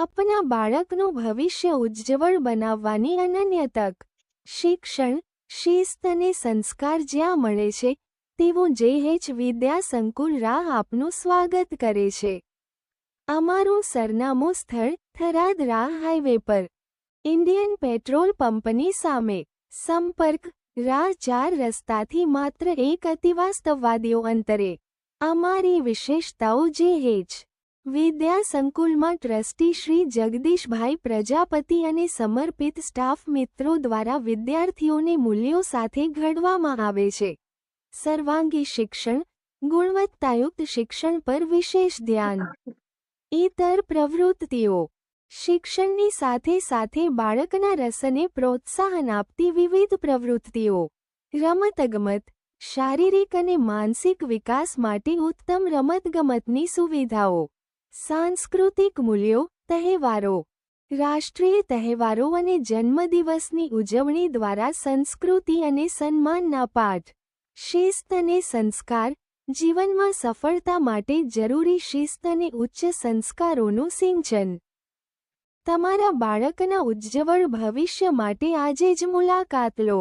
આપના બાળકનું ભવિષ્ય ઉજ્જવળ બનાવવાની અનન્ય તક. શિક્ષણ, શિસ્ત અને સંસ્કાર જ્યાં મળે છે તેવું JH વિદ્યા સંકુલ રાહ આપનું સ્વાગત કરે છે. અમારું સરનામું સ્થળ થરાદ રાહ હાઈવે પર, ઇન્ડિયન પેટ્રોલ પંપની સામે. સંપર્ક રાહ 4 રસ્તાથી માત્ર 1 અતિવાસ્તવવાદીઓ અંતરે. અમારી વિશેષતાઓ JH વિદ્યા સંકુલમાં ટ્રસ્ટી શ્રી જગદીશભાઈ પ્રજાપતિ અને સમર્પિત સ્ટાફ મિત્રો દ્વારા વિદ્યાર્થીઓને મૂલ્યો સાથે ઘડવામાં આવે છે. સર્વાંગી શિક્ષણ, ગુણવત્તાયુક્ત શિક્ષણ પર વિશેષ ધ્યાન. ઇતર પ્રવૃત્તિઓ. શિક્ષણની સાથે સાથે બાળકના રસને પ્રોત્સાહન આપતી વિવિધ પ્રવૃત્તિઓ. રમતગમત, શારીરિક અને માનસિક વિકાસ માટે ઉત્તમ રમતગમતની સુવિધાઓ. સાંસ્કૃતિક મૂલ્યો, તહેવારો. રાષ્ટ્રીય તહેવારો અને જન્મદિવસની ઉજવણી દ્વારા સંસ્કૃતિ અને સન્માનના પાઠ. શિસ્ત અને સંસ્કાર, જીવનમાં સફળતા માટે જરૂરી શિસ્ત અને ઉચ્ચ સંસ્કારોનું સિંચન. તમારા બાળકના ઉજ્જવળ ભવિષ્ય માટે આજે જ મુલાકાત લો.